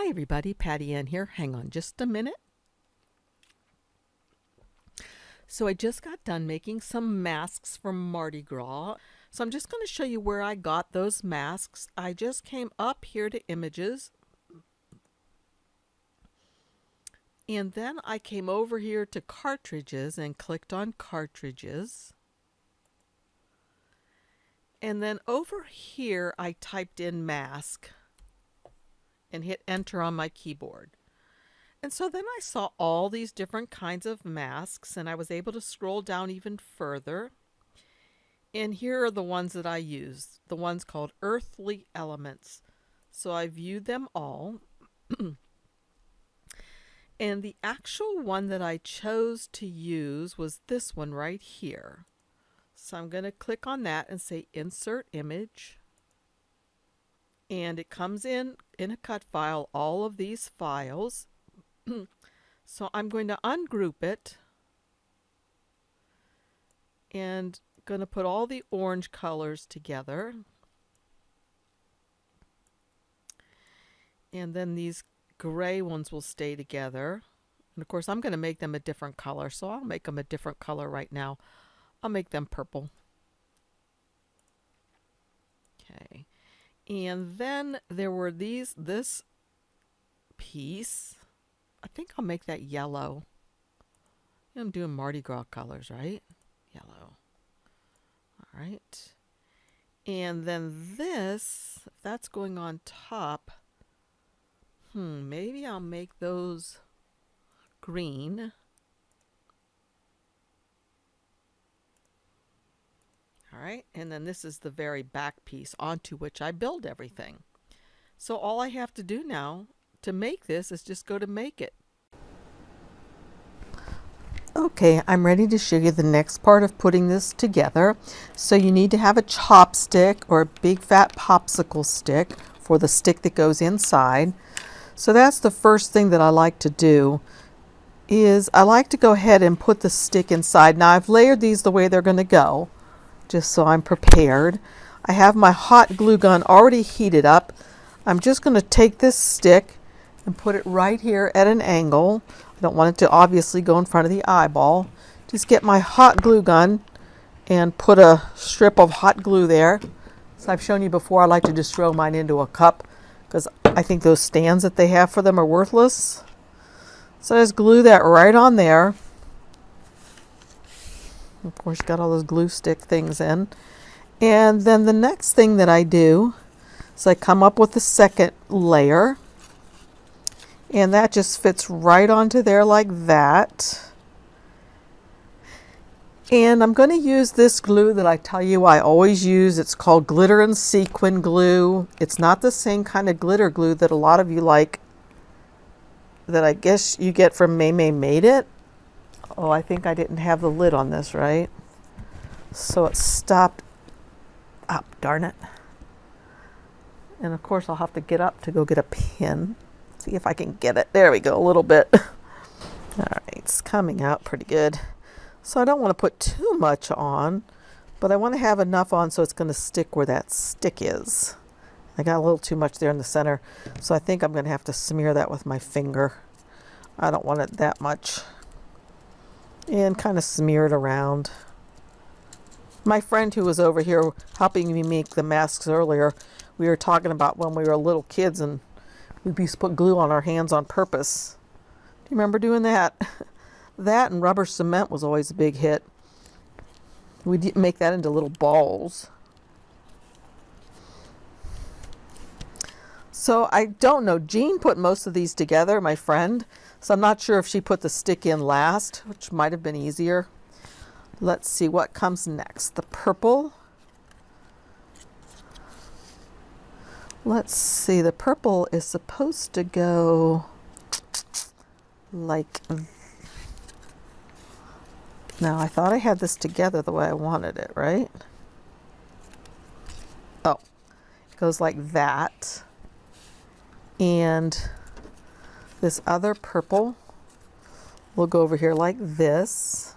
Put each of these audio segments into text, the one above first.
Hi everybody, Patty Ann here. Hang on just a minute. So I just got done making some masks for Mardi Gras. So I'm just going to show you where I got those masks. I just came up here to images. And then I came over here to cartridges and clicked on cartridges. And then over here I typed in mask and hit enter on my keyboard. And so then I saw all these different kinds of masks, and I was able to scroll down even further. And here are the ones that I used, the ones called Earthly Elements. So I viewed them all. And the actual one that I chose to use was this one right here. So I'm going to click on that and say Insert Image. And it comes in a cut file, all of these files. So I'm going to ungroup it and going to put all the orange colors together. And then these gray ones will stay together. And of course I'm going to make them a different color, so I'll make them a different color right now. I'll make them purple. Okay. And then there were this piece. I think I'll make that yellow. I'm doing Mardi Gras colors, right? Yellow. All right. And then this, if that's going on top, maybe I'll make those green. All right, and then this is the very back piece onto which I build everything. So all I have to do now to make this is just go to Make It. Okay, I'm ready to show you the next part of putting this together. So you need to have a chopstick or a big fat popsicle stick for the stick that goes inside. So that's the first thing that I like to do, is I like to go ahead and put the stick inside. Now I've layered these the way they're going to go, just so I'm prepared. I have my hot glue gun already heated up. I'm just going to take this stick and put it right here at an angle. I don't want it to obviously go in front of the eyeball. Just get my hot glue gun and put a strip of hot glue there. So I've shown you before, I like to just throw mine into a cup because I think those stands that they have for them are worthless. So I just glue that right on there. Of course, got all those glue stick things in. And then the next thing that I do is I come up with the second layer. And that just fits right onto there like that. And I'm going to use this glue that I tell you I always use. It's called Glitter and Sequin Glue. It's not the same kind of glitter glue that a lot of you like, that I guess you get from May Made It. Oh, I think I didn't have the lid on this, right? So it stopped up, darn it. And of course I'll have to get up to go get a pin. See if I can get it. There we go, a little bit. All right, it's coming out pretty good. So I don't want to put too much on, but I want to have enough on so it's going to stick where that stick is. I got a little too much there in the center, so I think I'm going to have to smear that with my finger. I don't want it that much. And kind of smear it around. My friend who was over here helping me make the masks earlier, we were talking about when we were little kids and we used to put glue on our hands on purpose. Do you remember doing that? That and rubber cement was always a big hit. We'd make that into little balls. So I don't know. Jean put most of these together, my friend. So I'm not sure if she put the stick in last, which might have been easier. Let's see what comes next. The purple. Let's see. The purple is supposed to go like... Now, I thought I had this together the way I wanted it, right? Oh, it goes like that. And this other purple will go over here like this,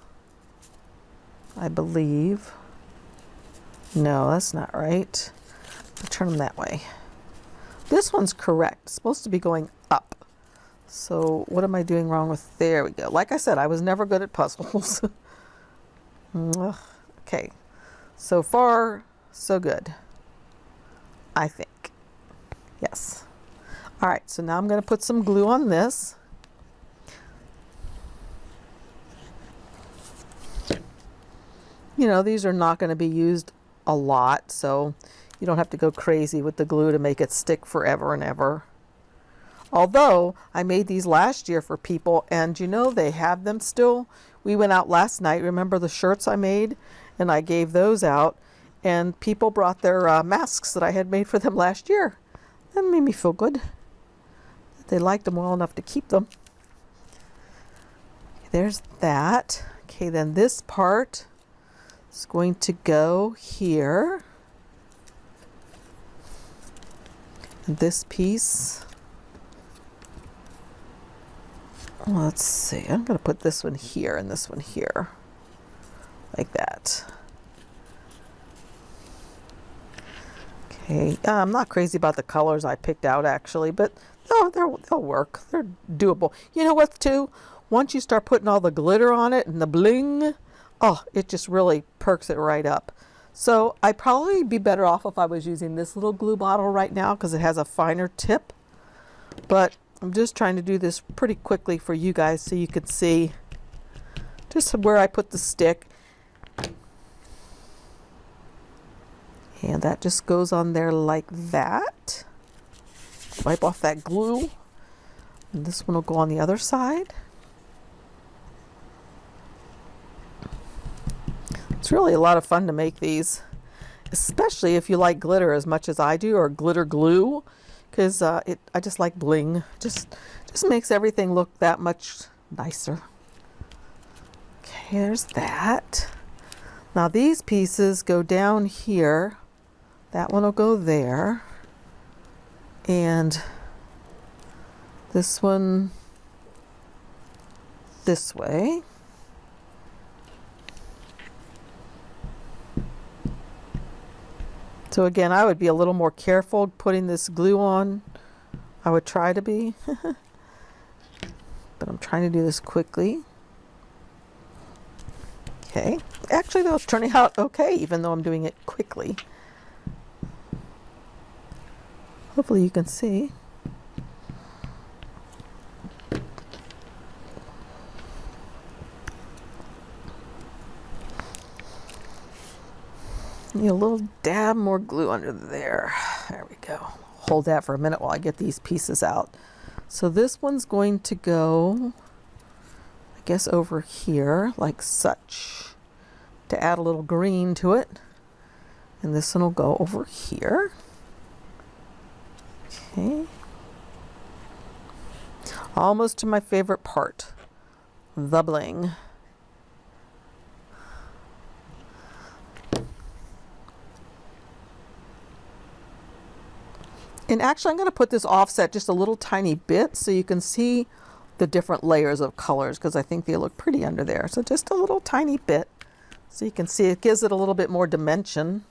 I believe. No, that's not right. I'll turn them that way. This one's correct. It's supposed to be going up. So what am I doing wrong with, there we go. Like I said, I was never good at puzzles. Okay, so far so good, I think. Yes. All right, so now I'm going to put some glue on this. You know, these are not going to be used a lot, so you don't have to go crazy with the glue to make it stick forever and ever. Although I made these last year for people, and you know, they have them still. We went out last night, remember the shirts I made? And I gave those out, and people brought their masks that I had made for them last year. That made me feel good. They liked them well enough to keep them. There's that. Okay, then this part is going to go here. And this piece, let's see, I'm going to put this one here and this one here, like that. Okay, I'm not crazy about the colors I picked out actually, but no, they'll work. They're doable. You know what, too? Once you start putting all the glitter on it and the bling, oh, it just really perks it right up. So I'd probably be better off if I was using this little glue bottle right now because it has a finer tip. But I'm just trying to do this pretty quickly for you guys so you can see just where I put the stick. And that just goes on there like that. Wipe off that glue. And this one will go on the other side. It's really a lot of fun to make these, especially if you like glitter as much as I do, or glitter glue, because I just like bling. Just makes everything look that much nicer. Okay, there's that. Now these pieces go down here. That one will go there. And this one this way. So again, I would be a little more careful putting this glue on. I would try to be. But I'm trying to do this quickly. Okay. Actually, that was turning out okay, even though I'm doing it quickly. Hopefully you can see. Need a little dab more glue under there. There we go. Hold that for a minute while I get these pieces out. So this one's going to go, I guess, over here like such, to add a little green to it. And this one will go over here. Okay. Almost to my favorite part, the bling. And actually, I'm going to put this offset just a little tiny bit so you can see the different layers of colors, because I think they look pretty under there. So just a little tiny bit so you can see it gives it a little bit more dimension,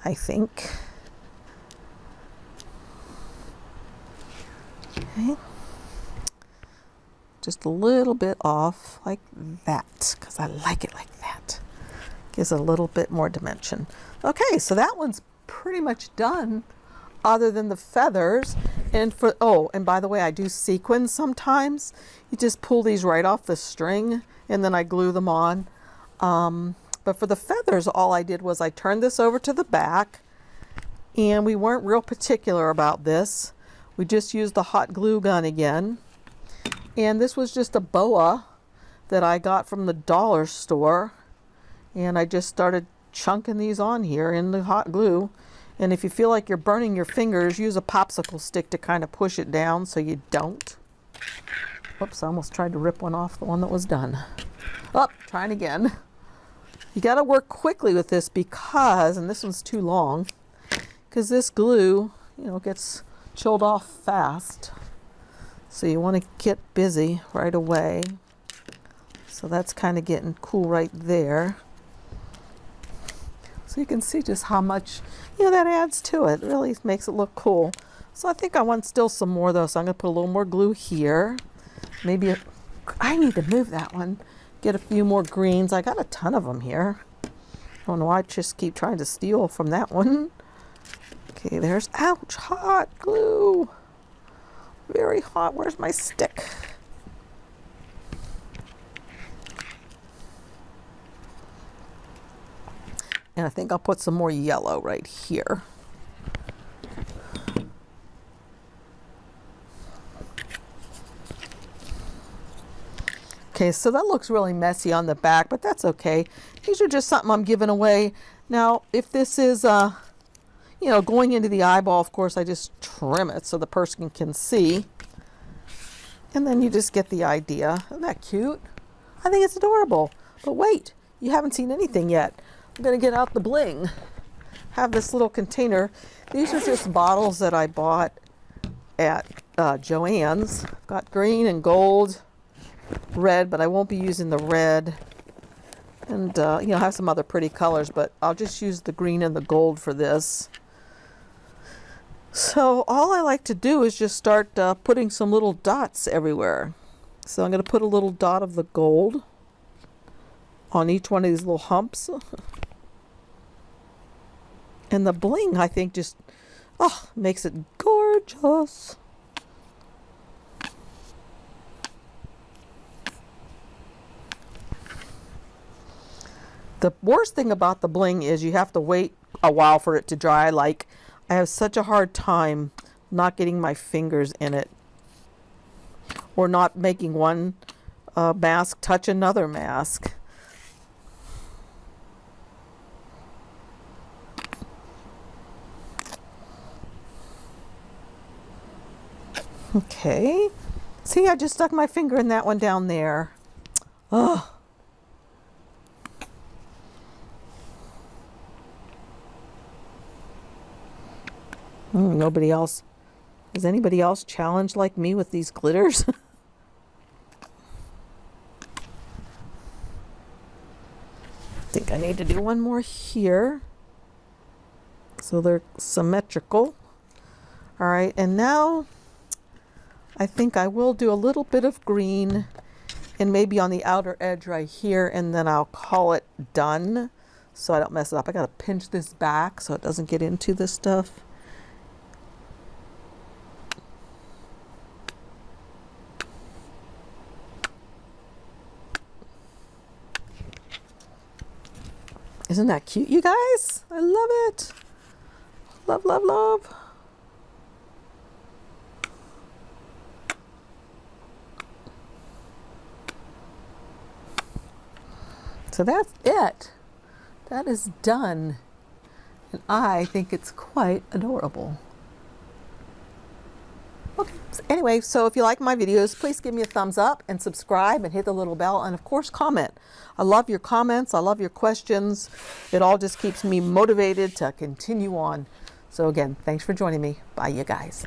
I think. Okay. Just a little bit off like that, because I like it like that. Gives it a little bit more dimension. Okay, so that one's pretty much done, other than the feathers. And for, oh, and by the way, I do sequins sometimes. You just pull these right off the string and then I glue them on. But for the feathers, all I did was I turned this over to the back, and we weren't real particular about this. We just used the hot glue gun again. And this was just a boa that I got from the dollar store. And I just started chunking these on here in the hot glue. And if you feel like you're burning your fingers, use a popsicle stick to kind of push it down so you don't. Whoops, I almost tried to rip one off, the one that was done. Oh, trying again. You got to work quickly with this because, and this one's too long, because this glue, you know, gets chilled off fast. So you want to get busy right away. So that's kind of getting cool right there. So you can see just how much, you know, that adds to it. It really makes it look cool. So I think I want still some more though, so I'm gonna put a little more glue here. Maybe I need to move that one. Get a few more greens. I got a ton of them here. I don't know why I just keep trying to steal from that one. Okay, there's, ouch, hot glue. Very hot. Where's my stick? And I think I'll put some more yellow right here. Okay, so that looks really messy on the back, but that's okay. These are just something I'm giving away. Now, if this is, you know, going into the eyeball, of course, I just trim it so the person can see. And then you just get the idea. Isn't that cute? I think it's adorable. But wait, you haven't seen anything yet. I'm going to get out the bling. Have this little container. These are just bottles that I bought at Joann's. Got green and gold. Red, but I won't be using the red, and you know, have some other pretty colors, but I'll just use the green and the gold for this. So all I like to do is just start putting some little dots everywhere. So I'm going to put a little dot of the gold on each one of these little humps, and the bling, I think, just makes it gorgeous. The worst thing about the bling is you have to wait a while for it to dry. Like, I have such a hard time not getting my fingers in it, or not making one mask touch another mask. Okay. See, I just stuck my finger in that one down there. Ugh. Nobody else. Is anybody else challenged like me with these glitters? I think I need to do one more here, so they're symmetrical. All right, and now I think I will do a little bit of green and maybe on the outer edge right here, and then I'll call it done so I don't mess it up. I gotta pinch this back so it doesn't get into this stuff. Isn't that cute, you guys? I love it. Love, love, love. So that's it. That is done. And I think it's quite adorable. Okay, so anyway, so if you like my videos, please give me a thumbs up and subscribe and hit the little bell, and of course comment. I love your comments. I love your questions. It all just keeps me motivated to continue on. So again, thanks for joining me. Bye, you guys.